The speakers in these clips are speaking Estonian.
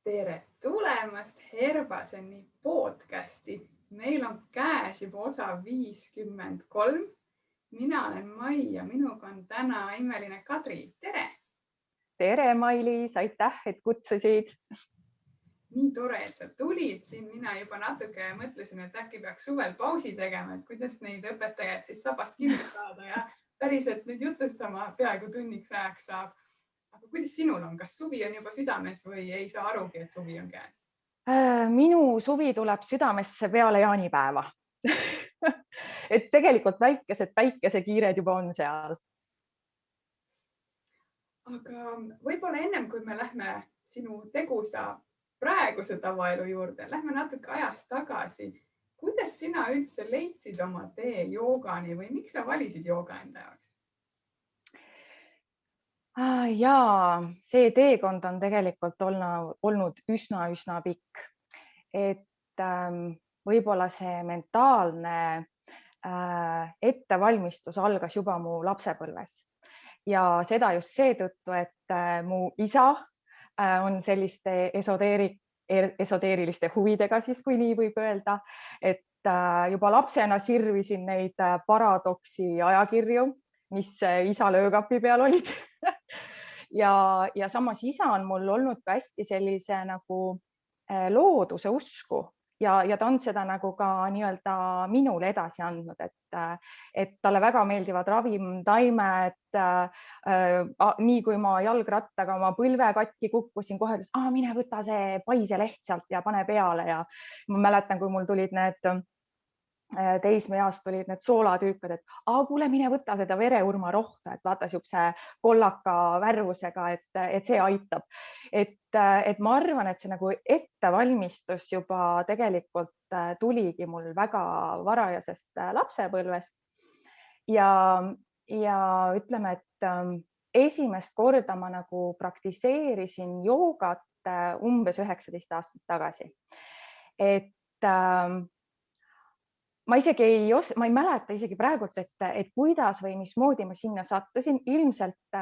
Tere tulemast Herbaseni podcasti. Meil on käes juba osa 53. Mina olen Mai ja minuga on täna imeline Kadri. Tere! Tere, Mailis, aitäh, et kutsusid. Nii tore, et sa tulid siin. Mina juba natuke mõtlesin, et äkki peaks suvel pausi tegema, et kuidas neid õpetajaid siis sabast kinni saada ja päriselt nüüd jutustama peaaegu tunniks ajaks saab. Aga kuidas sinul on? Kas suvi on juba südames või ei saa arugi, et suvi on käes? Minu suvi tuleb südamesse peale jaanipäeva. Et tegelikult väikesed päikesekiired juba on seal. Aga võib-olla ennem, kui me lähme sinu tegusa praeguse tavaelu juurde, lähme natuke ajas tagasi. Kuidas sina üldse leidsid oma tee joogani või miks sa valisid jooga enda jaoks? Jaa, see teekond on tegelikult olnud üsna pikk. Et võib-olla see mentaalne ettevalmistus algas juba mu lapsepõlves. Ja seda just seetõttu, et mu isa on selliste esoteeriliste huvidega, siis kui nii võib öelda, et juba lapsena sirvisin neid paradoksi ajakirju, mis isa löökapi peal olid. Ja samas isa on mul olnud ka hästi sellise nagu looduse usku ja ta on seda nagu ka nii-öelda minule edasi andnud, et talle väga meeldivad ravimtaimed. Nii kui ma jalgrattaga oma põlve katki kukkusin, kohe ütles, mine võta see paiseleht sealt ja pane peale. Ja ma mäletan, kui mul tulid need teismeeast tulid need soolatüükad, et kuule, mine võta seda vereurma rohtu, et vaata siukse kollaka värvusega, et see aitab. Et ma arvan, et see nagu ettevalmistus juba tegelikult tuligi mul väga varajasest lapsepõlvest. Ja ütleme, et esimest korda ma nagu praktiseerisin joogat umbes 19 aastat tagasi. Et ma ei mäleta isegi praegult, et kuidas või mismoodi ma sinna sattusin. Ilmselt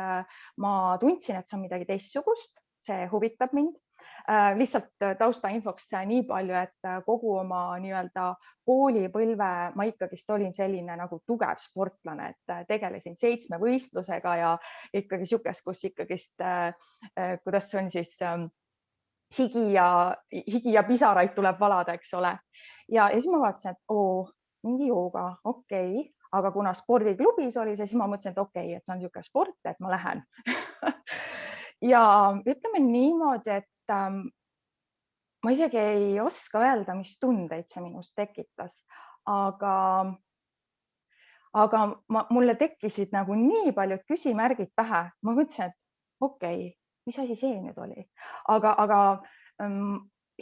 ma tundsin, et see on midagi teistsugust, see huvitab mind. Lihtsalt taustainfoks nii palju, et kogu oma nii-öelda koolipõlve ma ikkagist olin selline nagu tugev sportlane, et tegelesin 7 võistlusega ja ikkagi siukest, kus ikkagist, kuidas see on siis higi ja pisaraid tuleb valada, eks ole. Ja siis ma vaatasin, et mingi jooga, okei. Aga kuna spordiklubis oli see, siis ma mõtlesin, et okei, et see on niisugune sport, et ma lähen. Ja ütleme niimoodi, et ma isegi ei oska öelda, mis tundeid see minust tekitas, aga mulle tekkisid nagu nii paljud küsimärgid pähe. Ma mõtlesin, et okei, mis asi see nüüd oli? Aga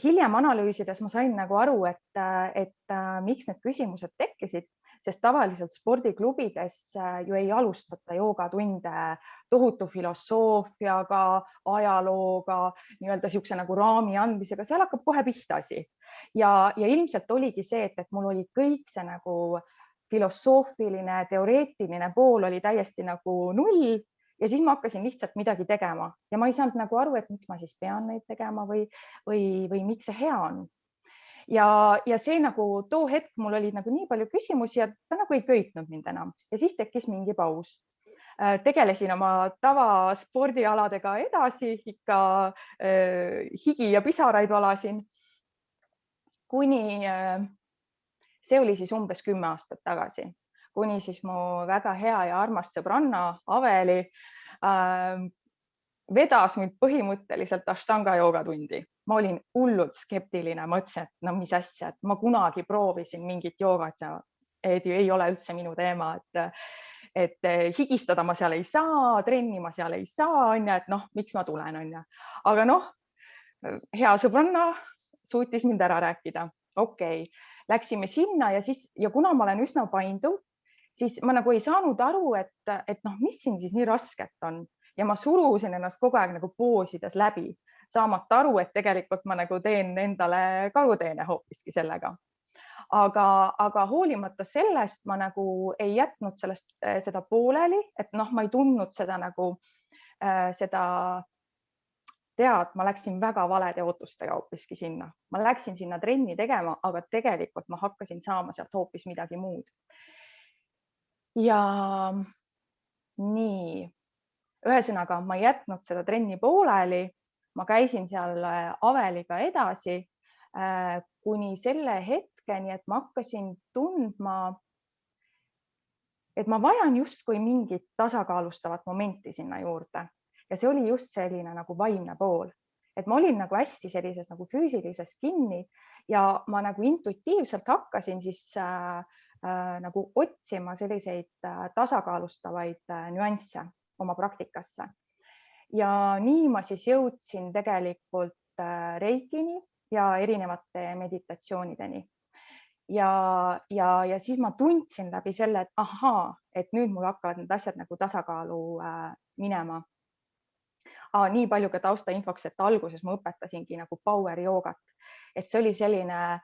hiljem analüüsides ma sain nagu aru, et miks need küsimused tekkisid, sest tavaliselt spordiklubides ju ei alustata joogatunde tohutu filosoofiaga, ajalooga, nii-öelda siukse nagu raami andmisega, seal hakkab kohe pihta asi. Ja ilmselt oligi see, et mul oli kõik see nagu filosoofiline, teoreetiline pool oli täiesti nagu null. Ja siis ma hakkasin lihtsalt midagi tegema ja ma ei saanud nagu aru, et miks ma siis pean neid tegema või miks see hea on. Ja see nagu too hetk mul oli nagu nii palju küsimusi ja ta nagu ei köitnud mind enam. Ja siis tekkis mingi paus. Tegelesin oma tavaspordialadega edasi, ikka higi ja pisaraid valasin. Kuni see oli siis umbes 10 aastat tagasi. Kuni siis mu väga hea ja armas sõbranna Aveli vedas mind põhimõtteliselt ashtanga joogatundi. Ma olin hullult skeptiline, mõtlesin, et no mis asja, et ma kunagi proovisin mingit joogat ja ei ole üldse minu teema, et higistada ma seal ei saa, trenni ma seal ei saa, et miks ma tulen. Aga hea sõbranna suutis mind ära rääkida. Okei, läksime sinna ja kuna ma olen üsna painduv, siis ma nagu ei saanud aru, et mis siin siis nii rasket on. Ja ma surusin ennast kogu aeg nagu poosides läbi, saamata aru, et tegelikult ma nagu teen endale karuteene hoopiski sellega. Aga hoolimata sellest ma nagu ei jätnud seda pooleli, et ma ei tundnud seda nagu seda tead, ma läksin väga valede ootustega hoopiski sinna. Ma läksin sinna trenni tegema, aga tegelikult ma hakkasin saama sealt hoopis midagi muud. Ja nii, ühesõnaga ma ei jätnud seda trenni pooleli. Ma käisin seal Aveliga edasi kuni selle hetkeni, et ma hakkasin tundma, et ma vajan justkui mingit tasakaalustavat momenti sinna juurde. Ja see oli just selline nagu vaimne pool, et ma olin nagu hästi sellises nagu füüsilises kinni ja ma nagu intuitiivselt hakkasin siis nagu otsima selliseid tasakaalustavaid nüansse oma praktikasse. Ja nii ma siis jõudsin tegelikult reikini ja erinevate meditatsioonideni. Ja siis ma tundsin läbi selle, et ahaa, et nüüd mul hakkavad need asjad nagu tasakaalu minema. Nii palju ka taustainfoks, et alguses ma õpetasingi nagu power joogat, et see oli selline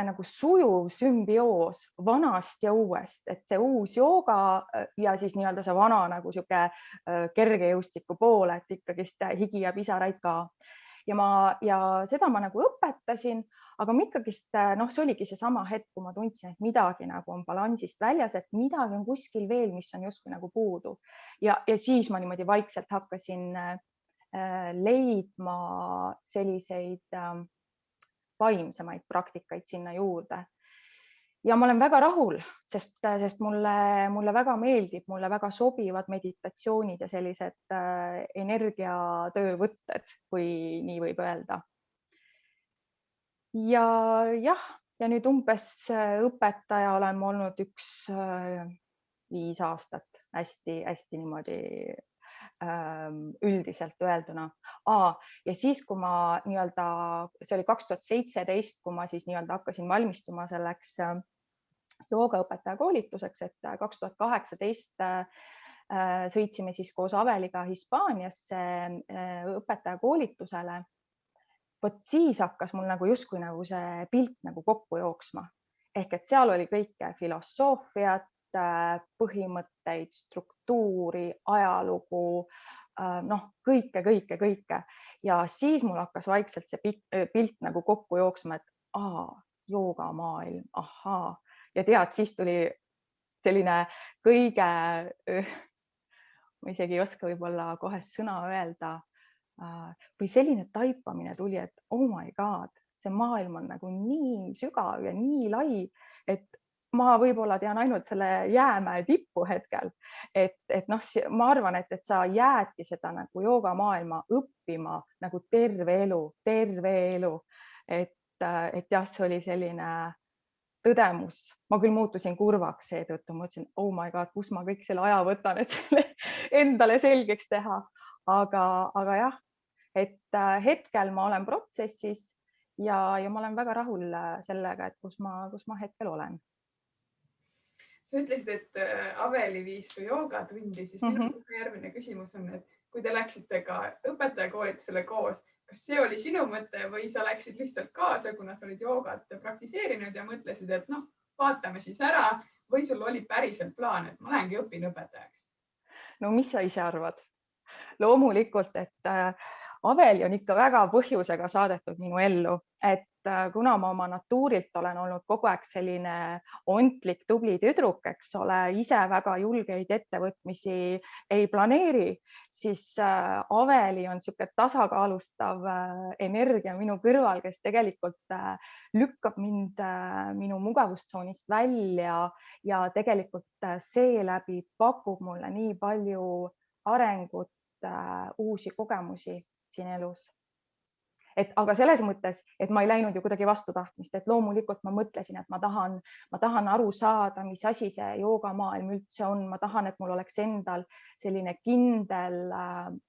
nagu sujuv sümbioos vanast ja uuest, et see uus jooga ja siis nii-öelda see vana nagu sihuke kergejõustiku poole, et ikkagist higi ja pisaraid ka. Ja seda ma nagu õpetasin, aga ma ikkagist, see oligi seesama hetk, kui ma tundsin, et midagi nagu on balansist väljas, et midagi on kuskil veel, mis on justkui nagu puudu. Ja siis ma niimoodi vaikselt hakkasin leidma selliseid vaimsemaid praktikaid sinna juurde. Ja ma olen väga rahul, sest mulle väga meeldib, mulle väga sobivad meditatsioonid ja sellised energiatöövõtted, kui nii võib öelda. Ja nüüd umbes õpetaja olen ma olnud 5 aastat, hästi niimoodi üldiselt öelduna. Ja siis, kui ma nii-öelda, see oli 2017, kui ma siis nii-öelda hakkasin valmistuma selleks joogaõpetaja koolituseks, et 2018 sõitsime siis koos Aveliga Hispaaniasse õpetaja koolitusele. Vot siis hakkas mul nagu justkui nagu see pilt nagu kokku jooksma. Ehk et seal oli kõike filosoofiat, põhimõtteid, struktuuri, ajalugu, kõike. Ja siis mul hakkas vaikselt see pilt nagu kokku jooksma, et joogamaailm, ahaa. Ja tead, siis tuli selline kõige, ma isegi ei oska võib-olla kohe sõna öelda, või selline taipamine tuli, et oh my god, see maailm on nagu nii sügav ja nii lai, et ma võib-olla tean ainult selle jäämäe tippu hetkel, et ma arvan, et sa jäädki seda nagu joogamaailma õppima nagu terve elu. Et jah, see oli selline tõdemus. Ma küll muutusin kurvaks seetõttu, ma mõtlesin, oh my god, kus ma kõik selle aja võtan, et selle endale selgeks teha. Aga jah, et hetkel ma olen protsessis ja ma olen väga rahul sellega, et kus ma hetkel olen. Sa ütlesid, et Aveli viis su joogatundi, siis minu järgmine küsimus on, et kui te läksite ka õpetaja koolitusele koos, kas see oli sinu mõte või sa läksid lihtsalt kaasa, kuna sa olid joogat praktiseerinud ja mõtlesid, et vaatame siis ära või sul oli päriselt plaan, et ma lähengi õpin õpetajaks? No mis sa ise arvad? Loomulikult, et Aveli on ikka väga põhjusega saadetud minu ellu, et kuna ma oma natuurilt olen olnud kogu aeg selline ontlik, tubli tüdruk, eks ole, ise väga julgeid ettevõtmisi ei planeeri, siis Aveli on sihuke tasakaalustav energia minu kõrval, kes tegelikult lükkab mind minu mugavustsoonist välja ja tegelikult seeläbi pakub mulle nii palju arengut, uusi kogemusi siin elus. Aga selles mõttes, et ma ei läinud ju kuidagi vastutahtmist, et loomulikult ma mõtlesin, et ma tahan aru saada, mis asi see joogamaailm üldse on. Ma tahan, et mul oleks endal selline kindel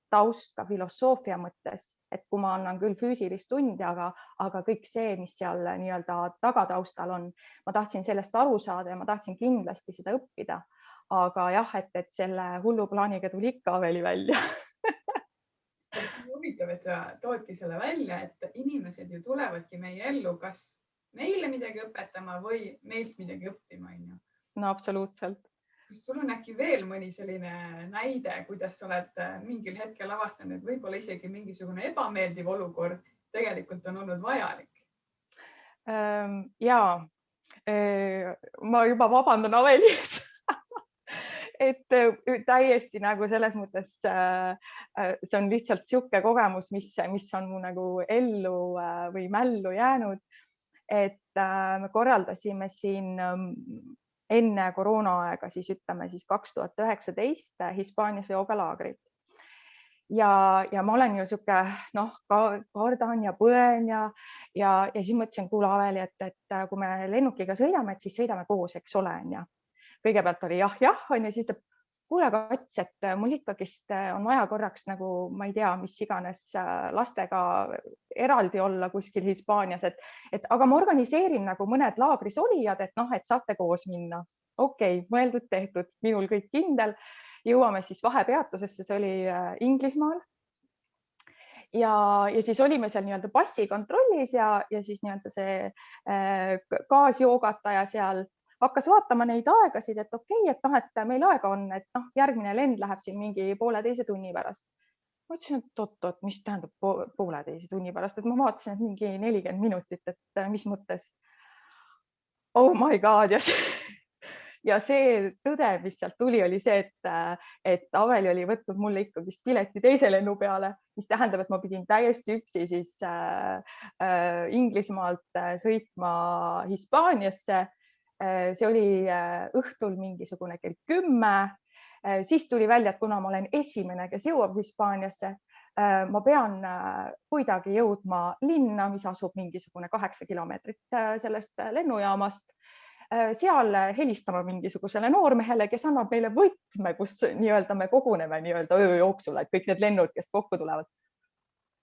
taust ka filosoofia mõttes, et kui ma annan küll füüsilist tundi, aga kõik see, mis seal nii-öelda tagataustal on, ma tahtsin sellest aru saada ja ma tahtsin kindlasti seda õppida. Aga jah, et selle hullu plaaniga tuli ikka Aveli välja. Huvitav, et sa toodki selle välja, et inimesed ju tulevadki meie ellu, kas meile midagi õpetama või meilt midagi õppima. No absoluutselt. kas sul on äkki veel mõni selline näide, kuidas sa oled mingil hetkel avastanud, et võib-olla isegi mingisugune ebameeldiv olukord tegelikult on olnud vajalik? Ja ma juba vabandan Aveli ees et täiesti nagu selles mõttes see on lihtsalt sihuke kogemus, mis on mu nagu ellu või mällu jäänud. Et me korraldasime siin enne koroonaaega, siis ütleme siis 2019 Hispaanias joogalaagrit. Ja ma olen ju sihuke, kardan ja põen ja siis mõtlesin, kuule Aveli, et kui me lennukiga sõidame, et siis sõidame koos, eks ole, on ja. Kõigepealt oli jah, on ja siis ta, kuule Kats, et mul ikkagist on vaja korraks nagu, ma ei tea, mis iganes lastega eraldi olla kuskil Hispaanias, et aga ma organiseerin nagu mõned laagris olijad, et saate koos minna. Okei, mõeldud, tehtud, minul kõik kindel. Jõuame siis vahepeatusesse, see oli Inglismaal. Ja siis olime seal nii-öelda passikontrollis ja siis nii-öelda see kaasjoogataja seal hakkas vaatama neid aegasid, et okei, et meil aega on, et järgmine lend läheb siin mingi 1,5 tunni pärast. Ma ütlesin, et oot, mis tähendab 1,5 tunni pärast, et ma vaatasin, et mingi 40 minutit, et mis mõttes. Oh my god, ja see tõde, mis sealt tuli, oli see, et Aveli oli võtnud mulle ikkagi pileti teise lennu peale, mis tähendab, et ma pidin täiesti üksi siis Inglismaalt sõitma Hispaaniasse. See oli õhtul mingisugune kell 10. Siis tuli välja, et kuna ma olen esimene, kes jõuab Hispaaniasse, ma pean kuidagi jõudma linna, mis asub mingisugune 8 kilomeetrit sellest lennujaamast. Seal helistama mingisugusele noormehele, kes annab meile võtme, kus nii-öelda me koguneme nii-öelda öö jooksul, et kõik need lennud, kes kokku tulevad.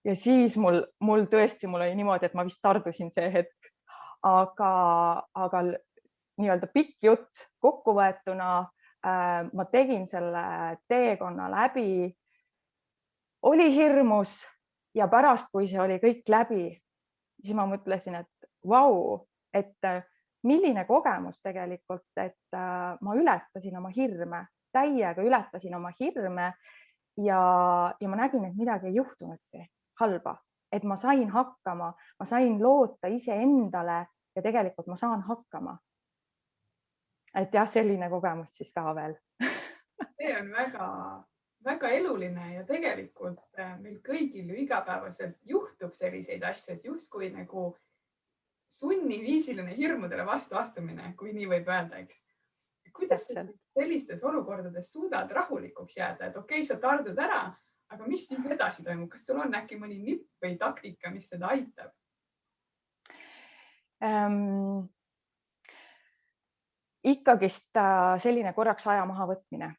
Ja siis mul oli niimoodi, et ma vist tardusin see hetk, aga nii-öelda pikk jutt kokkuvõetuna ma tegin selle teekonna läbi. Oli hirmus ja pärast, kui see oli kõik läbi, siis ma mõtlesin, et vau, et milline kogemus tegelikult, et ma ületasin oma hirme, täiega ületasin oma hirme ja ma nägin, et midagi ei juhtunudki halba, et ma sain hakkama, ma sain loota iseendale ja tegelikult ma saan hakkama. Et jah, selline kogemus siis ka veel. See on väga eluline ja tegelikult meil kõigil ju igapäevaselt juhtub selliseid asju, et justkui nagu sunniviisiline hirmudele vastu astumine, kui nii võib öelda, eks. Kuidas sa sellistes olukordades suudad rahulikuks jääda, et okei, sa tardud ära, aga mis siis edasi toimub? Kas sul on äkki mõni nipp või taktika, mis seda aitab? Ikkagist selline korraks aja maha võtmine.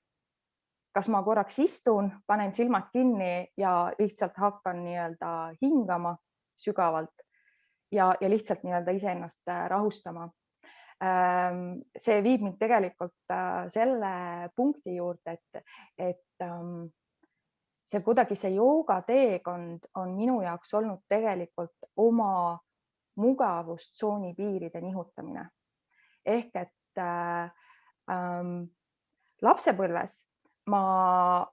Kas ma korraks istun, panen silmad kinni ja lihtsalt hakkan nii-öelda hingama sügavalt ja lihtsalt nii-öelda iseennast rahustama. See viib mind tegelikult selle punkti juurde, et see kuidagi see joogateekond on minu jaoks olnud tegelikult oma mugavustsooni piiride nihutamine. Ehk et lapsepõlves ma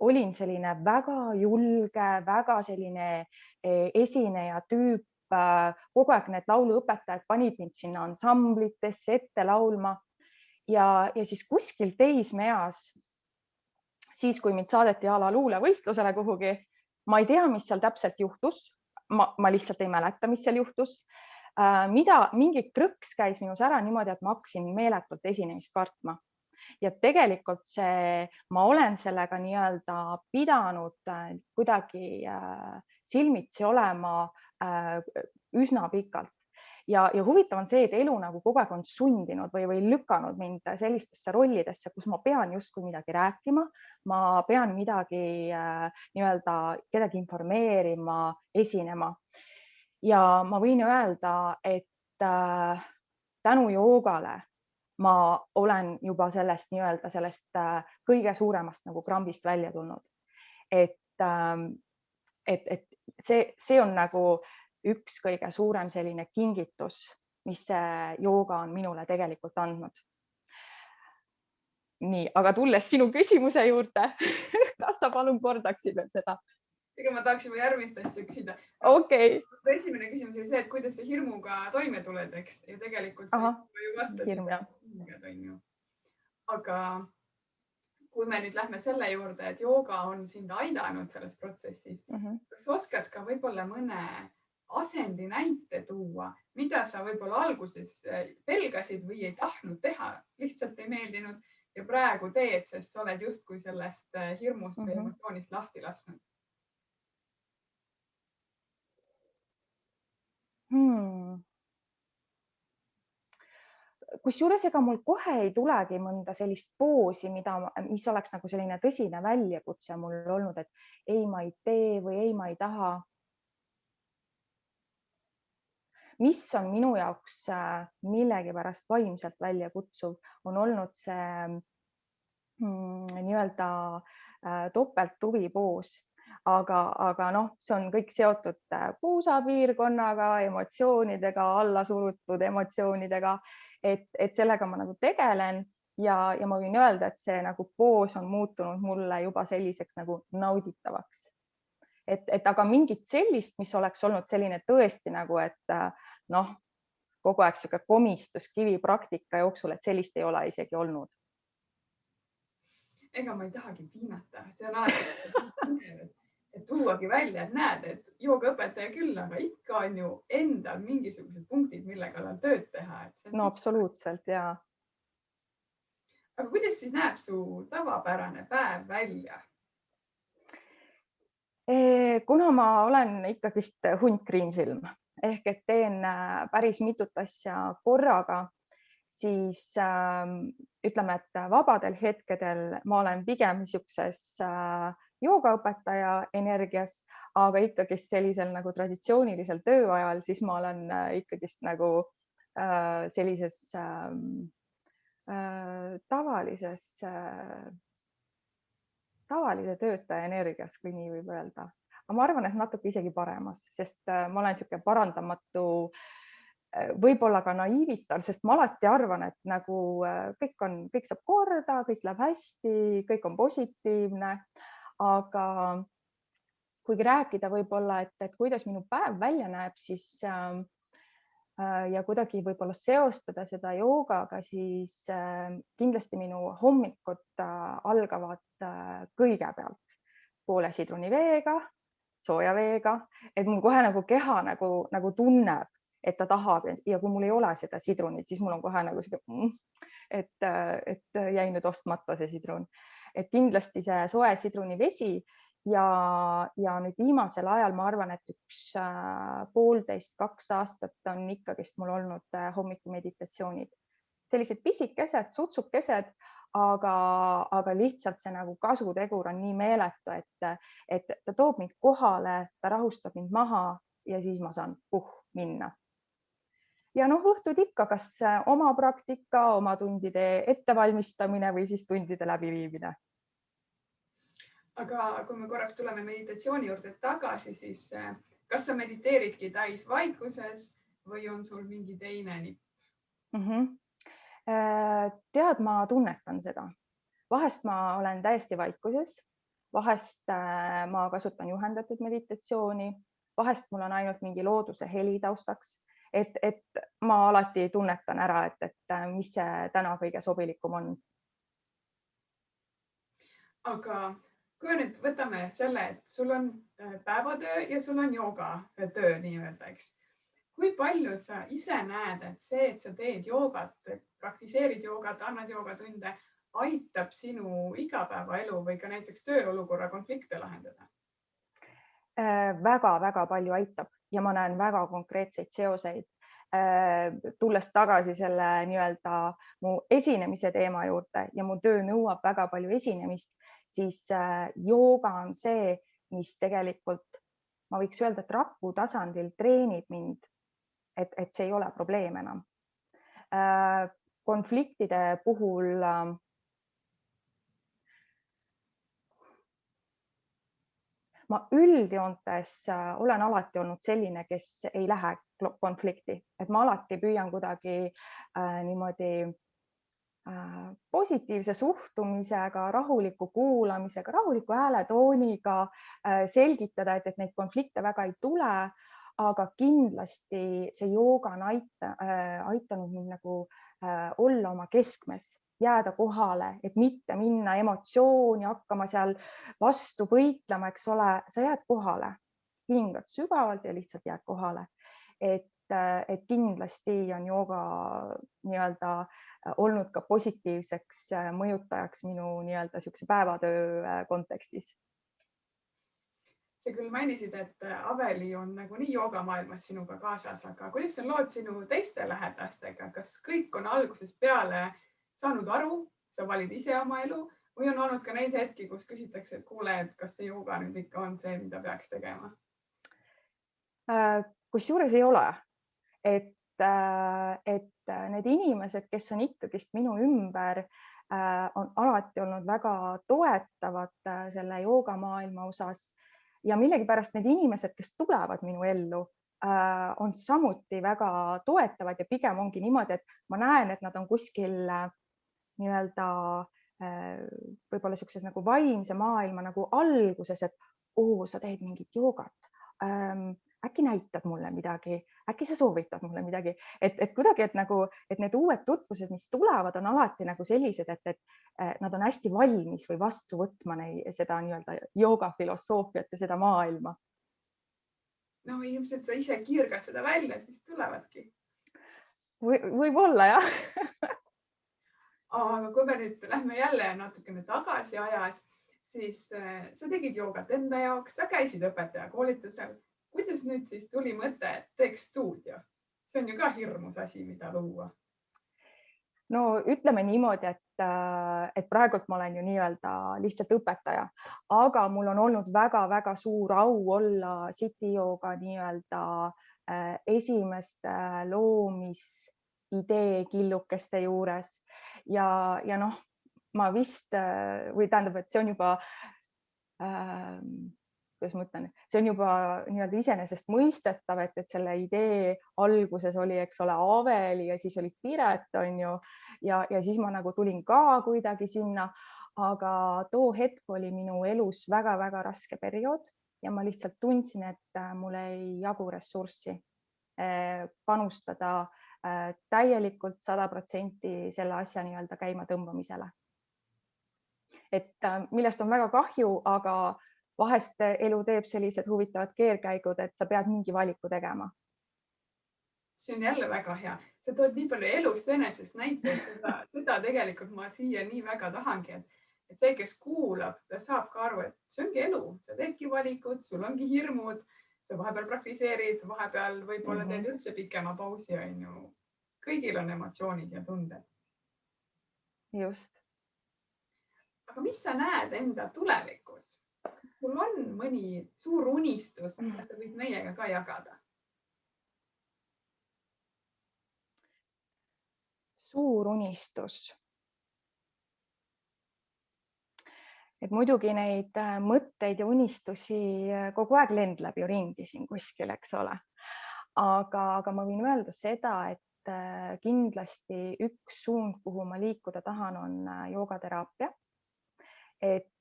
olin selline väga julge, väga selline esineja tüüp. Kogu aeg need lauluõpetajad panid mind sinna ansamblitesse ette laulma ja siis kuskil teismeeas, siis kui mind saadeti a la luulevõistlusele kuhugi, ma ei tea, mis seal täpselt juhtus. Ma lihtsalt ei mäleta, mis seal juhtus. Mingi krõks käis minus ära niimoodi, et ma hakkasin meeletult esinemist kartma. Ja tegelikult ma olen sellega nii-öelda pidanud kuidagi silmitsi olema üsna pikalt. Ja huvitav on see, et elu nagu kogu aeg on sundinud või lükanud mind sellistesse rollidesse, kus ma pean justkui midagi rääkima, ma pean midagi nii-öelda kedagi informeerima, esinema. Ja ma võin öelda, et tänu joogale ma olen juba sellest nii-öelda sellest kõige suuremast nagu krambist välja tulnud. Et see on nagu üks kõige suurem selline kingitus, mis see jooga on minule tegelikult andnud. nii, aga tulles sinu küsimuse juurde, kas sa palun kordaksid veel seda? Ega ma tahaks juba järgmist asja küsida. Okei. Esimene küsimus oli see, et kuidas sa hirmuga toime tuled, eks? Ja tegelikult sa ju vastasid, on ju. Aga kui me nüüd lähme selle juurde, et jooga on sind aidanud selles protsessis, kas oskad ka võib-olla mõne asendi näite tuua, mida sa võib-olla alguses pelgasid või ei tahtnud teha, lihtsalt ei meeldinud ja praegu teed, sest sa oled justkui sellest hirmust või emotsioonist lahti lasknud? Kusjuures ega mul kohe ei tulegi mõnda sellist poosi, mis oleks nagu selline tõsine väljakutse mul olnud, et ei, ma ei tee või ei, ma ei taha. Mis on minu jaoks millegipärast vaimselt väljakutsuv, on olnud see nii-öelda topelttuvipoos. Aga noh, see on kõik seotud puusapiirkonnaga, emotsioonidega, allasurutud emotsioonidega, et sellega ma nagu tegelen ja ma võin öelda, et see nagu poos on muutunud mulle juba selliseks nagu nauditavaks. Et aga mingit sellist, mis oleks olnud selline tõesti nagu, et noh, kogu aeg sihuke komistuskivi praktika jooksul, et sellist ei ole isegi olnud. Ega ma ei tahagi piinata, see on alati et tuuagi välja, et näed, et joogaõpetaja küll, aga ikka on ju endal mingisugused punktid, mille kallal tööd teha. No absoluutselt, jaa. Aga kuidas siis näeb su tavapärane päev välja? Kuna ma olen ikkagist hunt kriimsilm ehk et teen päris mitut asja korraga, siis ütleme, et vabadel hetkedel ma olen pigem niisuguses joogaõpetaja energias, aga ikkagist sellisel nagu traditsioonilisel tööajal, siis ma olen ikkagist nagu sellises tavalise töötaja energias, kui nii võib öelda. Aga ma arvan, et natuke isegi paremas, sest ma olen niisugune parandamatu, võib-olla ka naiivitar, sest ma alati arvan, et nagu kõik saab korda, kõik läheb hästi, kõik on positiivne. Aga kuigi rääkida võib-olla, et kuidas minu päev välja näeb, siis ja kuidagi võib-olla seostada seda joogaga, siis kindlasti minu hommikud algavad kõigepealt poole sidruniveega, sooja veega, et mul kohe nagu keha nagu tunneb, et ta tahab ja kui mul ei ole seda sidrunit, siis mul on kohe nagu see, et jäi nüüd ostmata see sidrun. Et kindlasti see soe sidrunivesi ja nüüd viimasel ajal ma arvan, et 1,5–2 aastat on ikkagist mul olnud hommikumeditatsioonid. Sellised pisikesed, sutsukesed, aga lihtsalt see nagu kasutegur on nii meeletu, et ta toob mind kohale, ta rahustab mind maha ja siis ma saan minna. Ja õhtud ikka, kas oma praktika, oma tundide ettevalmistamine või siis tundide läbiviimine. Aga kui me korraks tuleme meditatsiooni juurde tagasi, siis kas sa mediteeridki täisvaikuses või on sul mingi teine nipp? Tead, ma tunnetan seda. Vahest ma olen täiesti vaikuses, vahest ma kasutan juhendatud meditatsiooni, vahest mul on ainult mingi looduse heli taustaks. Et ma alati tunnetan ära, et mis see täna kõige sobilikum on. Aga kui nüüd võtame selle, et sul on päevatöö ja sul on joogatöö nii-öelda, eks. Kui palju sa ise näed, et see, et sa teed joogat, praktiseerid joogat, annad joogatunde, aitab sinu igapäevaelu või ka näiteks tööolukorra konflikte lahendada? Väga-väga palju aitab ja ma näen väga konkreetseid seoseid. Tulles tagasi selle nii-öelda mu esinemise teema juurde ja mu töö nõuab väga palju esinemist, siis jooga on see, mis tegelikult, ma võiks öelda, et raku tasandil treenib mind, et see ei ole probleem enam. Konfliktide puhul ma üldjoontes olen alati olnud selline, kes ei lähe konflikti, et ma alati püüan kuidagi niimoodi positiivse suhtumisega, rahuliku kuulamisega, rahuliku hääletooniga selgitada, et neid konflikte väga ei tule, aga kindlasti see jooga on aitanud mind nagu olla oma keskmes, jääda kohale, et mitte minna emotsiooni hakkama seal vastu võitlema, eks ole, sa jääd kohale, hingad sügavalt ja lihtsalt jääd kohale. Et kindlasti on jooga nii-öelda olnud ka positiivseks mõjutajaks minu nii-öelda siukse päevatöö kontekstis. Sa küll mainisid, et Aveli on nagunii joogamaailmas sinuga kaasas, aga kuidas on lood sinu teiste lähedastega? Kas kõik on algusest peale saanud aru, sa valid ise oma elu või on olnud ka neid hetki, kus küsitakse, et kuule, et kas see jooga nüüd ikka on see, mida peaks tegema? Kusjuures ei ole, et need inimesed, kes on ikkagist minu ümber, on alati olnud väga toetavad selle joogamaailma osas ja millegipärast need inimesed, kes tulevad minu ellu, on samuti väga toetavad ja pigem ongi niimoodi, et ma näen, et nad on kuskil nii-öelda võib-olla niisuguses nagu vaimse maailma nagu alguses, et sa teed mingit joogat. Äkki näitad mulle midagi, äkki sa soovitad mulle midagi, et kuidagi, et need uued tutvused, mis tulevad, on alati nagu sellised, et nad on hästi valmis või vastu võtma seda nii-öelda jooga filosoofiat ja seda maailma. No ilmselt sa ise kiirgad seda välja, siis tulevadki. Võib-olla jah. Aga kui me nüüd lähme jälle natukene tagasi ajas, siis sa tegid joogat enda jaoks, sa käisid õpetaja koolitusel. Kuidas nüüd siis tuli mõte, et teeks stuudio? See on ju ka hirmus asi, mida luua. No ütleme niimoodi, et praegult ma olen ju nii-öelda lihtsalt õpetaja, aga mul on olnud väga-väga suur au olla City Yoga nii-öelda esimeste loomisidee killukeste juures ja noh, ma vist või tähendab, et see on juba kuidas ma ütlen, see on juba nii-öelda iseenesest mõistetav, et selle idee alguses oli, eks ole, Aveli ja siis oli Piret, on ju, ja siis ma nagu tulin ka kuidagi sinna, aga too hetk oli minu elus väga-väga raske periood ja ma lihtsalt tundsin, et mul ei jagu ressurssi panustada täielikult 100% selle asja nii-öelda käima tõmbamisele. Et millest on väga kahju, aga vahest elu teeb sellised huvitavad keerkäigud, et sa pead mingi valiku tegema. See on jälle väga hea. Sa tood nii palju elust enesest näiteid, seda tegelikult ma siia nii väga tahangi, et see, kes kuulab, ta saab ka aru, et see ongi elu, sa teedki valikud, sul ongi hirmud, sa vahepeal praktiseerid, vahepeal võib-olla teed üldse pikema pausi, on ju. Kõigil on emotsioonid ja tunded. Just. Aga mis sa näed enda tulevikus? Sul on mõni suur unistus, mida sa võid meiega ka jagada? Suur unistus. Et muidugi neid mõtteid ja unistusi kogu aeg lendleb ju ringi siin kuskil, eks ole. Aga ma võin öelda seda, et kindlasti üks suund, kuhu ma liikuda tahan, on joogateraapia. Et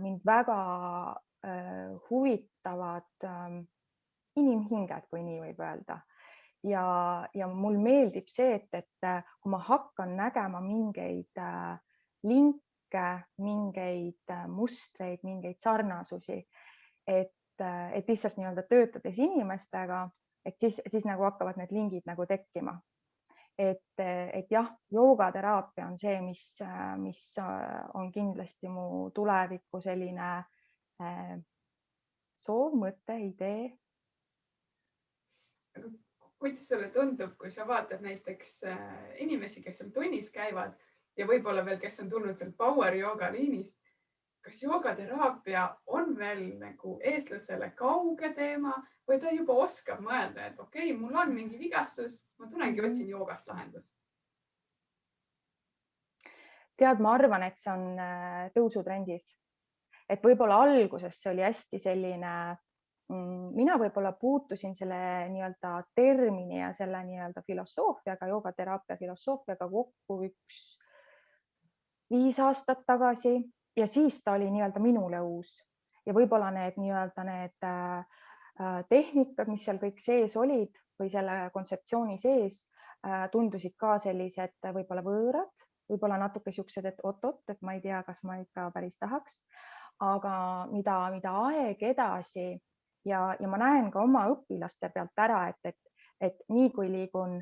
mind väga huvitavad inimhinged, kui nii võib öelda. Ja mul meeldib see, et kui ma hakkan nägema mingeid linke, mingeid mustreid, mingeid sarnasusi, et lihtsalt nii-öelda töötades inimestega, et siis nagu hakkavad need lingid nagu tekkima. Et jah, joogateraapia on see, mis on kindlasti mu tuleviku selline soov, mõte, idee. Kuidas sulle tundub, kui sa vaatad näiteks inimesi, kes on tunnis käivad ja võib-olla veel, kes on tulnud seal power jooga liinist, kas joogateraapia on veel nagu eestlasele kauge teema või ta juba oskab mõelda, et okei, mul on mingi vigastus, ma tulengi otsin joogast lahendust? Tead, ma arvan, et see on tõusutrendis. Et võib-olla alguses see oli hästi selline, mina võib-olla puutusin selle nii-öelda termini ja selle nii-öelda filosoofiaga, joogateraapia filosoofiaga kokku 5 aastat tagasi ja siis ta oli nii-öelda minule uus ja võib-olla need nii-öelda need tehnikad, mis seal kõik sees olid või selle kontseptsiooni sees tundusid ka sellised võib-olla võõrad, võib-olla natuke siuksed, et oot-oot, et ma ei tea, kas ma ikka päris tahaks, aga mida aeg edasi ja ma näen ka oma õpilaste pealt ära, et nii kui liigun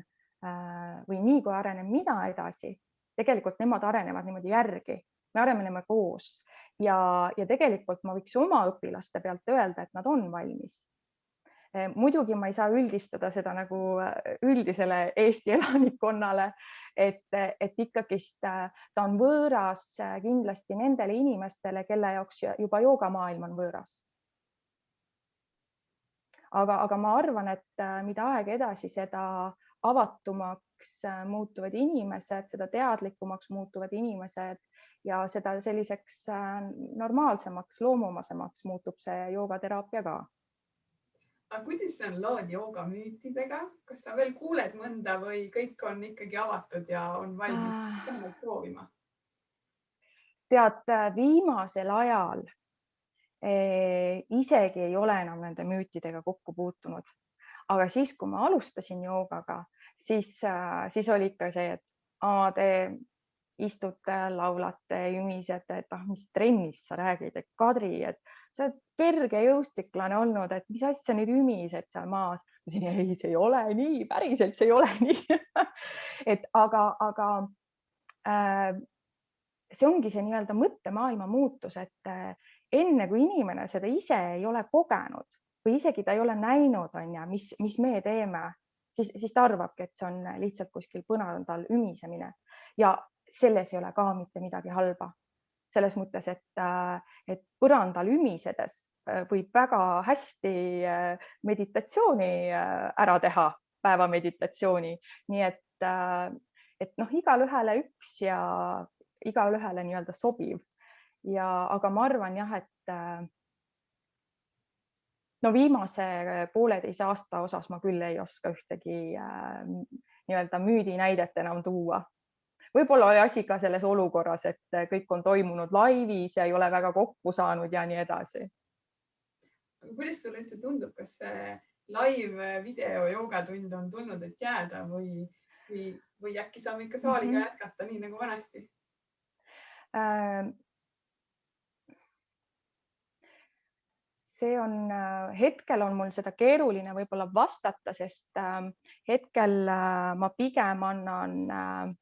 või nii kui arenen mina edasi, tegelikult nemad arenevad niimoodi järgi, me areneme koos ja tegelikult ma võiks oma õpilaste pealt öelda, et nad on valmis. Muidugi ma ei saa üldistada seda nagu üldisele Eesti elanikkonnale, et ikkagist ta on võõras kindlasti nendele inimestele, kelle jaoks juba joogamaailm on võõras. Aga ma arvan, et mida aeg edasi, seda avatumaks muutuvad inimesed, seda teadlikumaks muutuvad inimesed ja seda selliseks normaalsemaks, loomumasemaks muutub see joogateraapia ka. Aga kuidas on lood joogamüütidega? Kas sa veel kuuled mõnda või kõik on ikkagi avatud ja on valmis proovima? Tead, viimasel ajal isegi ei ole enam nende müütidega kokku puutunud. Aga siis, kui ma alustasin joogaga, siis oli ikka see, et te istute, laulate, jumisete, et mis trennist sa räägid, et Kadri, et sa oled kerge jõustiklane olnud, et mis asja nüüd ümised seal maas. Ei, see ei ole nii, päriselt see ei ole nii. Aga see ongi see nii-öelda mõttemaailma muutus, et enne kui inimene seda ise ei ole kogenud või isegi ta ei ole näinud, mis me teeme, siis ta arvabki, et see on lihtsalt kuskil põrandal ümisemine ja selles ei ole ka mitte midagi halba. Selles mõttes, et põrandal ümisedes võib väga hästi meditatsiooni ära teha, päevameditatsiooni. Nii et igal ühele üks ja igal ühele nii-öelda sobiv. Aga ma arvan jah, et viimase 1,5 aasta osas ma küll ei oska ühtegi nii-öelda müüdinäidet enam tuua. Võib-olla oli asi ka selles olukorras, et kõik on toimunud laivis ja ei ole väga kokku saanud ja nii edasi. Aga kuidas sulle üldse tundub, kas see live video joogatund on tulnud, et jääda või äkki saame ikka saaliga jätkata nii nagu vanasti? See on, hetkel on mul seda keeruline võib-olla vastata, sest hetkel ma pigem annan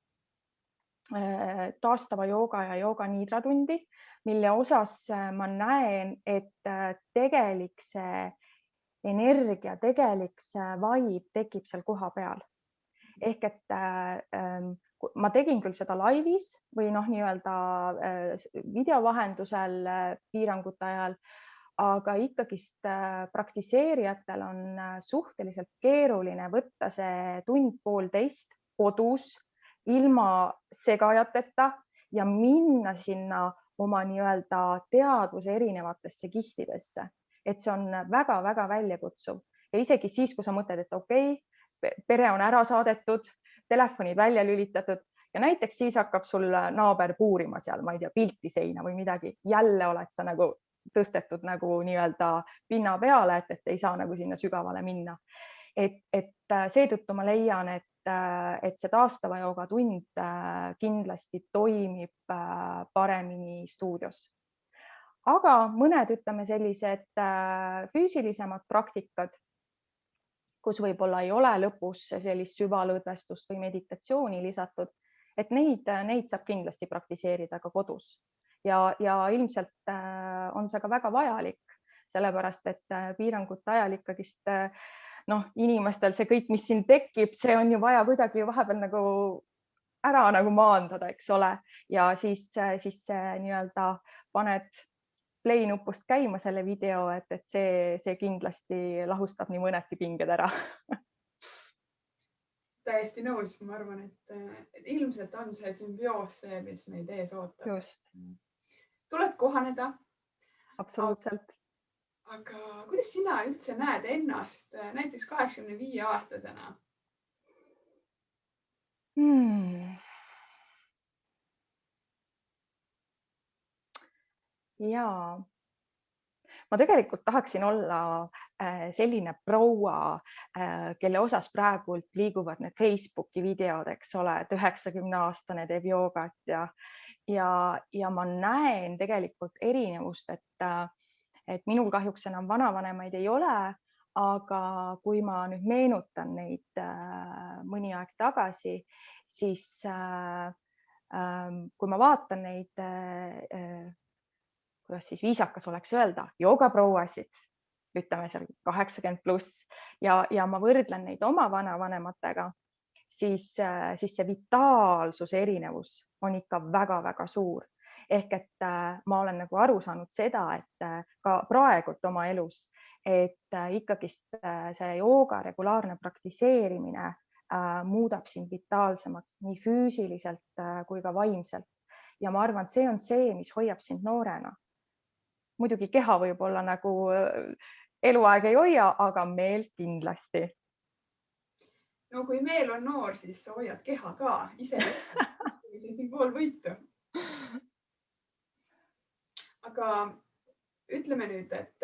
taastava jooga ja jooga niidratundi, mille osas ma näen, et tegelik see energia, tegelik see vibe tekib seal koha peal. Ehk et ma tegin küll seda laivis või nii-öelda video vahendusel piirangute ajal, aga ikkagist praktiseerijatel on suhteliselt keeruline võtta see tund-poolteist kodus ilma segajateta ja minna sinna oma nii-öelda teadvuse erinevatesse kihtidesse. Et see on väga-väga väljakutsuv ja isegi siis, kui sa mõtled, et okei, pere on ära saadetud, telefonid välja lülitatud ja näiteks siis hakkab sul naaber puurima seal, ma ei tea, pilti seina või midagi. Jälle oled sa nagu tõstetud nagu nii-öelda pinna peale, et ei saa nagu sinna sügavale minna. Et seetõttu ma leian, et see taastava jooga tund kindlasti toimib paremini stuudios. Aga mõned, ütleme sellised füüsilisemad praktikad, kus võib-olla ei ole lõpus sellist süvalõdvestust või meditatsiooni lisatud, et neid saab kindlasti praktiseerida ka kodus. Ja ilmselt on see ka väga vajalik, sellepärast et piirangute ajal ikkagist inimestel see kõik, mis siin tekib, see on ju vaja kuidagi vahepeal nagu ära nagu maandada, eks ole. Ja siis nii-öelda paned play nupust käima selle video, et see kindlasti lahustab nii mõnedki pinged ära. Täiesti nõus, ma arvan, et ilmselt on see sümbioos see, mis meid ees ootab. Just. Tuleb kohaneda. Absoluutselt. Aga kuidas sina üldse näed ennast näiteks 85-aastasena? ja ma tegelikult tahaksin olla selline proua, kelle osas praegult liiguvad need Facebooki videod, eks ole, et 90-aastane teeb joogat ja ma näen tegelikult erinevust, et minul kahjuks enam vanavanemaid ei ole, aga kui ma nüüd meenutan neid mõni aeg tagasi, siis kui ma vaatan neid, kuidas siis viisakas oleks öelda, joogaprouasid, ütleme seal 80+ ja ma võrdlen neid oma vanavanematega, siis see vitaalsuse erinevus on ikka väga-väga suur. Ehk et ma olen nagu aru saanud seda, et ka praegult oma elus, et ikkagist see jooga regulaarne praktiseerimine muudab sind vitaalsemaks nii füüsiliselt kui ka vaimselt. Ja ma arvan, et see on see, mis hoiab sind noorena. Muidugi keha võib-olla nagu eluaeg ei hoia, aga meel kindlasti. No kui meel on noor, siis sa hoiad keha ka ise. Siin pool võitu. Aga ütleme nüüd, et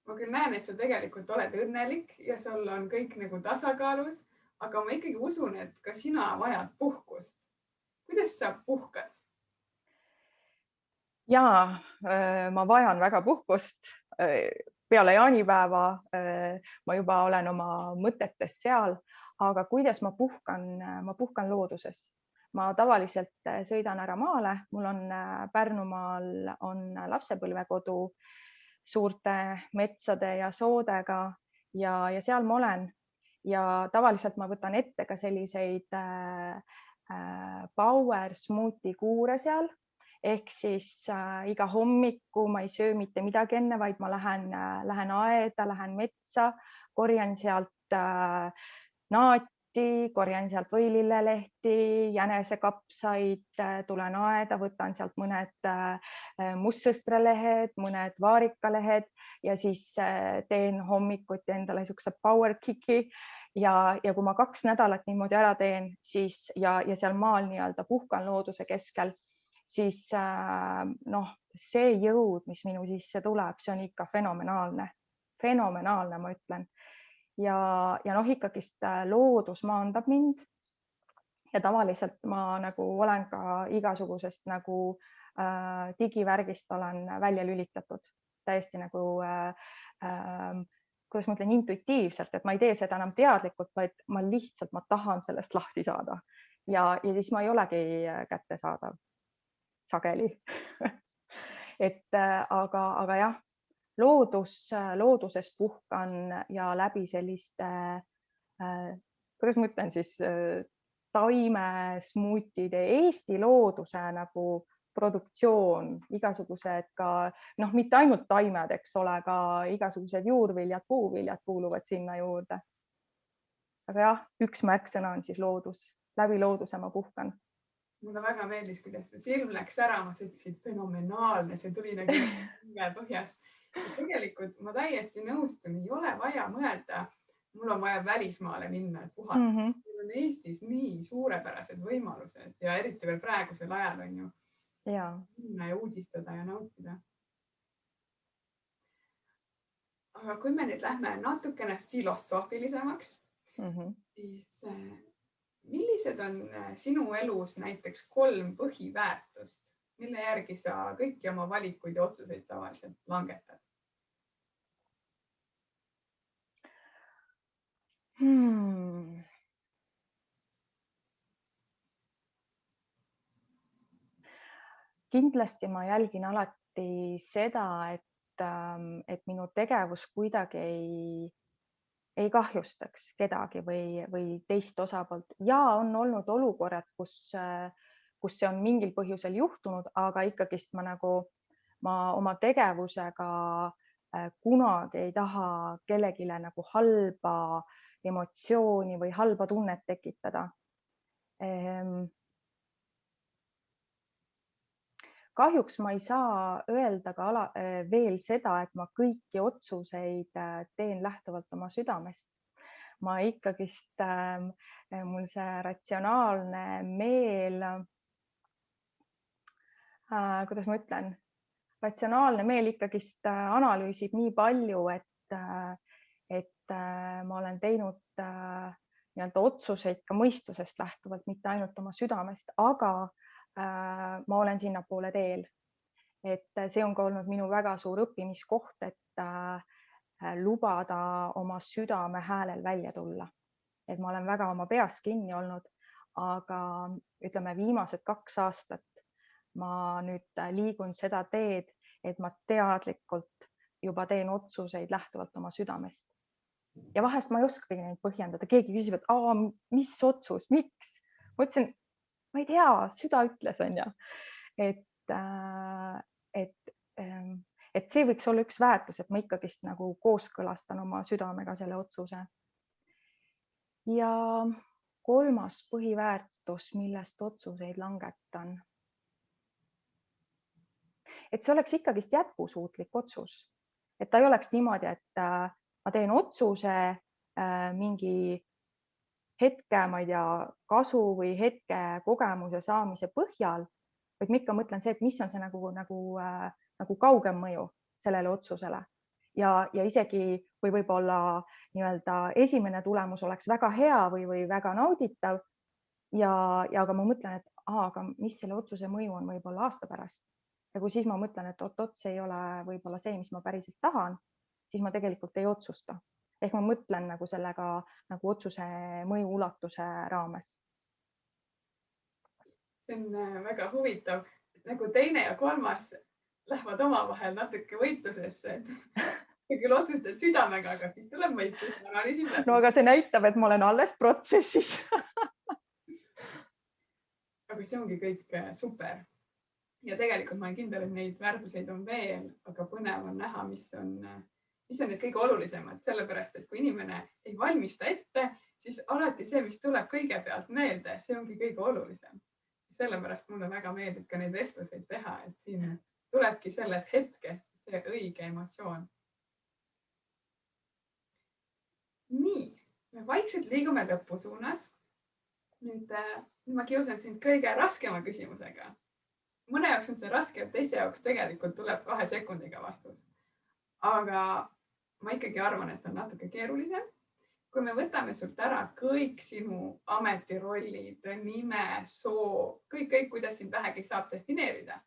ma küll näen, et sa tegelikult oled õnnelik ja sul on kõik nagu tasakaalus, aga ma ikkagi usun, et ka sina vajad puhkust. Kuidas sa puhkad? Ja ma vajan väga puhkust. Peale jaanipäeva ma juba olen oma mõtetes seal, aga kuidas ma puhkan looduses. Ma tavaliselt sõidan ära maale, mul on Pärnumaal on lapsepõlvekodu suurte metsade ja soodega ja seal ma olen ja tavaliselt ma võtan ette ka selliseid power smoothie kuure seal. Ehk siis iga hommiku ma ei söö mitte midagi enne, vaid ma lähen aeda, lähen metsa, korjan sealt naati, korjan sealt võilillelehti, jänesekapsaid, tulen aeda, võtan sealt mõned mustsõstralehed, mõned vaarikalehed ja siis teen hommikuti endale niisuguse power kicki. Ja kui ma 2 nädalat niimoodi ära teen, siis ja seal maal nii-öelda puhkan looduse keskel, siis see jõud, mis minu sisse tuleb, see on ikka fenomenaalne, ma ütlen. Ja ikkagist loodus maandab mind ja tavaliselt ma nagu olen ka igasugusest nagu digivärgist olen välja lülitatud täiesti nagu, kuidas ma ütlen, intuitiivselt, et ma ei tee seda enam teadlikult, vaid ma tahan sellest lahti saada ja siis ma ei olegi kättesaadav sageli. aga jah, looduses puhkan ja läbi selliste, kuidas ma ütlen siis, taimesmuutide, Eesti looduse nagu produktsioon, igasugused ka, mitte ainult taimed, eks ole, ka igasugused juurviljad, puuviljad kuuluvad sinna juurde. Aga jah, üks märksõna on siis loodus, läbi looduse ma puhkan. Mulle väga meeldis, kuidas see silm läks ära, ma ütlesin fenomenaalne, see tuli nagu põhjast. Tegelikult ma täiesti nõustun, ei ole vaja mõelda, mul on vaja välismaale minna, et puhata. Meil on Eestis nii suurepärased võimalused ja eriti veel praegusel ajal on ju minna ja uudistada ja nautida. Aga kui me nüüd lähme natukene filosoofilisemaks, siis millised on sinu elus näiteks 3 põhiväärtust, mille järgi sa kõiki oma valikuid ja otsuseid tavaliselt langetad? Kindlasti ma jälgin alati seda, et minu tegevus kuidagi ei kahjustaks kedagi või teist osapoolt ja on olnud olukorrad, kus see on mingil põhjusel juhtunud, aga ikkagist ma oma tegevusega kunagi ei taha kellelegi nagu halba emotsiooni või halba tunnet tekitada. Kahjuks ma ei saa öelda ka veel seda, et ma kõiki otsuseid teen lähtuvalt oma südamest. Ma ikkagist, mul see ratsionaalne meel, kuidas ma ütlen, ratsionaalne meel ikkagist analüüsib nii palju, et ma olen teinud nii-öelda otsuseid ka mõistusest lähtuvalt, mitte ainult oma südamest, aga ma olen sinnapoole teel. Et see on ka olnud minu väga suur õppimiskoht, et lubada oma südame häälel välja tulla. Et ma olen väga oma peas kinni olnud, aga ütleme viimased 2 aastat ma nüüd liigun seda teed, et ma teadlikult juba teen otsuseid lähtuvalt oma südamest. Ja vahest ma ei oskagi neid põhjendada. Keegi küsib, et mis otsus, miks? Ma ütlesin, ma ei tea, süda ütles, on ju. Et see võiks olla üks väärtus, et ma ikkagist nagu kooskõlastan oma südamega selle otsuse. Ja 3. põhiväärtus, millest otsuseid langetan. Et see oleks ikkagist jätkusuutlik otsus, et ta ei oleks niimoodi, et ma teen otsuse mingi hetke, ma ei tea, kasu või hetke kogemuse saamise põhjal, vaid ma ikka mõtlen see, et mis on see nagu kaugem mõju sellele otsusele ja isegi või võib-olla nii-öelda esimene tulemus oleks väga hea või väga nauditav ja aga ma mõtlen, et aga mis selle otsuse mõju on võib-olla aasta pärast. Ja kui siis ma mõtlen, et oot, see ei ole võib-olla see, mis ma päriselt tahan, siis ma tegelikult ei otsusta. Ehk ma mõtlen nagu sellega nagu otsuse mõju ulatuse raames. See on väga huvitav. Nagu 2. ja 3. lähevad omavahel natuke võitlusesse. Küll otsustad südamega, aga siis tuleb mõistus. No aga see näitab, et ma olen alles protsessis. Aga see ongi kõik super. Ja tegelikult ma olen kindel, et neid väärtuseid on veel, aga põnev on näha, mis on need kõige olulisemad. Sellepärast, et kui inimene ei valmista ette, siis alati see, mis tuleb kõigepealt meelde, see ongi kõige olulisem. Sellepärast mulle väga meeldib ka neid vestluseid teha, et siin tulebki selles hetkes see õige emotsioon. Nii, me vaikselt liigume lõpu suunas. Nüüd ma kiusan sind kõige raskema küsimusega. Mõne jaoks on see raske, et teise jaoks tegelikult tuleb 2 sekundiga vastus. Aga ma ikkagi arvan, et on natuke keerulisem. Kui me võtame sult ära kõik sinu ametirollid, nime, soo, kõik, kuidas sind vähegi saab defineerida,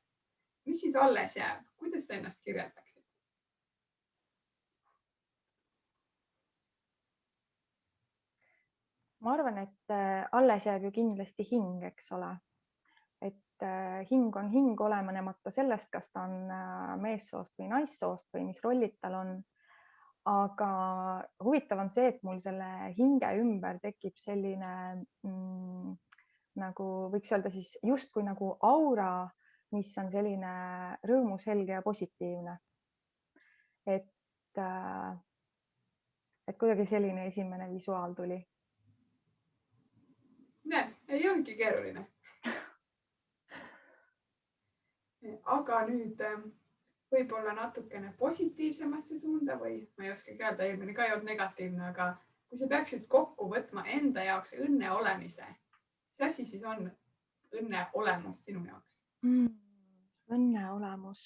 mis siis alles jääb? Kuidas sa ennast kirjeldaksid? Ma arvan, et alles jääb ju kindlasti hing, eks ole. Et hing on hing olenemata sellest, kas ta on meessoost või naissoost või mis rollid tal on. Aga huvitav on see, et mul selle hinge ümber tekib selline nagu võiks öelda siis justkui nagu aura, mis on selline rõõmus, helge ja positiivne. Et kuidagi selline esimene visuaal tuli. Näed, ei olnudki keeruline. Aga nüüd võib-olla natukene positiivsemasse suunda või ma ei oska öelda, eelmine ka ei olnud negatiivne, aga kui sa peaksid kokku võtma enda jaoks õnne olemise, mis asi siis on õnne olemus sinu jaoks? Õnne olemus.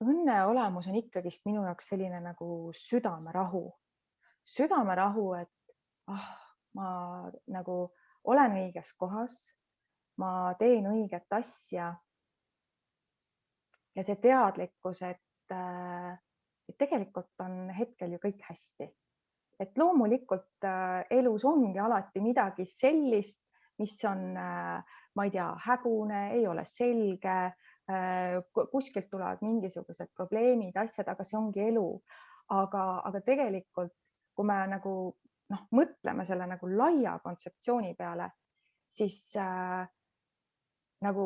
Õnne olemus on ikkagist minu jaoks selline nagu südamerahu. Südamerahu, et ma nagu olen õiges kohas, ma teen õiget asja ja see teadlikkus, et tegelikult on hetkel ju kõik hästi. Et loomulikult elus ongi alati midagi sellist, mis on, ma ei tea, hägune, ei ole selge, kuskilt tulevad mingisugused probleemid, asjad, aga see ongi elu. Aga tegelikult, kui me nagu mõtleme selle nagu laia kontseptsiooni peale, siis nagu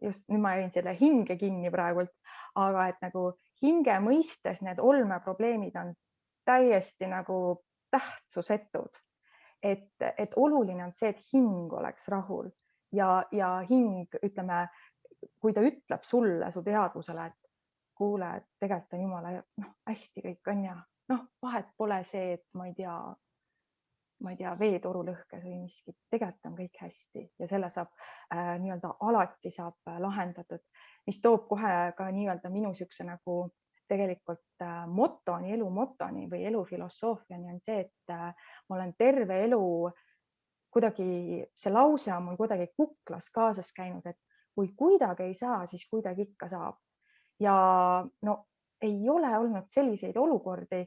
just nüüd ma jäin selle hinge kinni praegult, aga et nagu hinge mõistes need olmeprobleemid on täiesti nagu tähtsusetud. Et oluline on see, et hing oleks rahul ja hing, ütleme, kui ta ütleb sulle, su teadvusele, et kuule, et tegelikult on jumala hästi kõik on ja vahet pole see, et ma ei tea, ma ei tea, veetoru lõhkes või miskit, tegelikult on kõik hästi ja selle saab nii-öelda alati saab lahendatud, mis toob kohe ka nii-öelda minu niisuguse nagu tegelikult motoni, elu motoni või elufilosoofiani on see, et ma olen terve elu kuidagi, see lause on mul kuidagi kuklas kaasas käinud, et kui kuidagi ei saa, siis kuidagi ikka saab. Ja no ei ole olnud selliseid olukordi,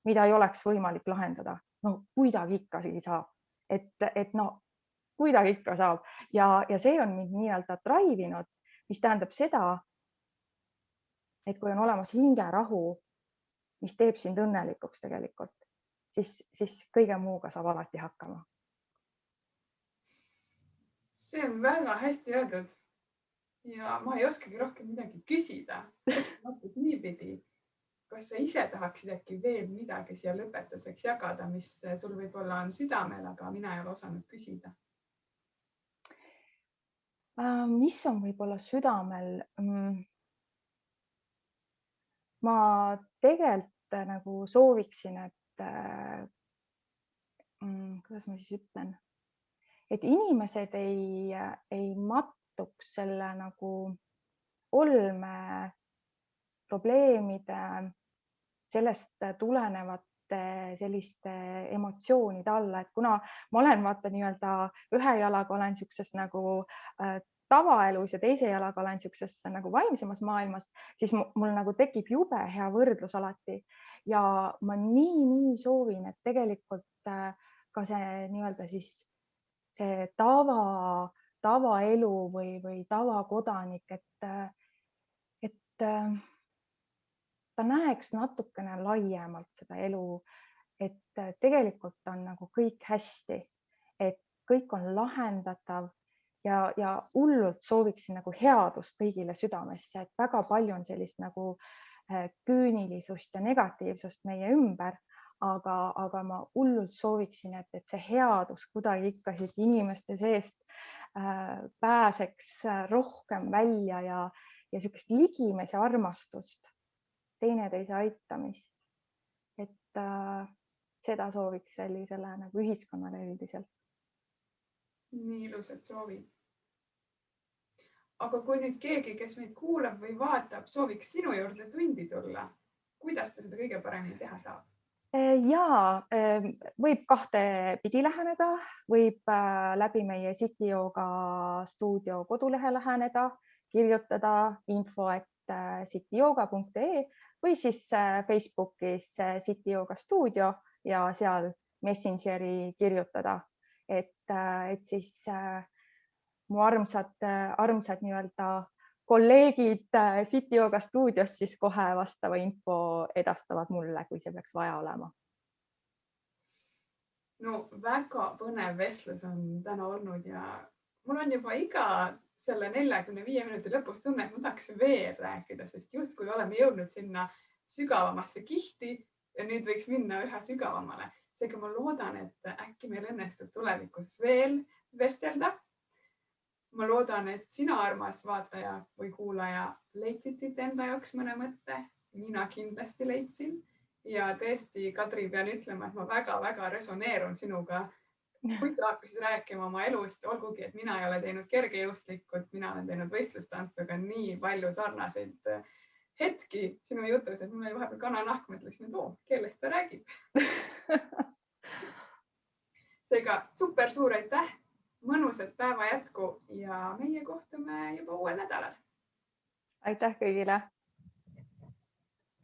mida ei oleks võimalik lahendada. No kuidagi ikka saab, et no kuidagi ikka saab ja see on mind nii-öelda drive'inud, mis tähendab seda, et kui on olemas hingerahu, mis teeb sind õnnelikuks tegelikult, siis kõige muuga saab alati hakkama. See on väga hästi öeldud ja ma ei oskagi rohkem midagi küsida. Mõttes niipidi, kas sa ise tahaksid äkki veel midagi siia lõpetuseks jagada, mis sul võib-olla on südamel, aga mina ei ole osanud küsida? Mis on võib-olla südamel? Ma tegelikult nagu sooviksin, et kuidas ma siis ütlen, et inimesed ei mattuks selle nagu olme probleemide, sellest tulenevate selliste emotsioonide alla, et kuna ma olen vaata nii-öelda ühe jalaga olen niisuguses nagu tavaelus ja teise jalaga olen niisuguses nagu vaimsemas maailmas, siis mul nagu tekib jube hea võrdlus alati ja ma nii soovin, et tegelikult ka see nii-öelda siis see tavaelu või tavakodanik, et ta näeks natukene laiemalt seda elu, et tegelikult on nagu kõik hästi, et kõik on lahendatav ja hullult sooviksin nagu headust kõigile südamesse, et väga palju on sellist nagu küünilisust ja negatiivsust meie ümber, aga ma hullult sooviksin, et see headus kuidagi ikka siit inimeste seest pääseks rohkem välja ja niisugust ligimese armastust, teineteise aitamist, et seda sooviks sellisele nagu ühiskonnale üldiselt. Nii ilusad soovid. Aga kui nüüd keegi, kes meid kuulab või vaatab, sooviks sinu juurde tundi tulla, kuidas ta seda kõige paremini teha saab? Ja võib kahte pidi läheneda, võib läbi meie City Yoga stuudio kodulehe läheneda, kirjutada info@cityyoga.ee või siis Facebookis City Yoga stuudio ja seal Messengeri kirjutada, et siis mu armsad nii-öelda kolleegid City Yoga stuudiost siis kohe vastava info edastavad mulle, kui see peaks vaja olema. No väga põnev vestlus on täna olnud ja mul on juba iga selle 45 minuti lõpus tunne, et ma tahaks veel rääkida, sest justkui oleme jõudnud sinna sügavamasse kihti ja nüüd võiks minna ühe sügavamale. Seega ma loodan, et äkki meil õnnestub tulevikus veel vestelda. Ma loodan, et sina, armas vaataja või kuulaja, leidsid siit enda jaoks mõne mõtte. Mina kindlasti leidsin ja tõesti, Kadri, pean ütlema, et ma väga-väga resoneerun sinuga. Kui sa hakkasid rääkima oma elust, olgugi, et mina ei ole teinud kergejõustikut, mina olen teinud võistlustantsuga nii palju sarnaseid hetki sinu jutus, et mul oli vahepeal kananahk, mõtlesin, et kellest ta räägib. Seega super suur aitäh, mõnusat päeva jätku ja meie kohtume juba uuel nädalal. Aitäh kõigile!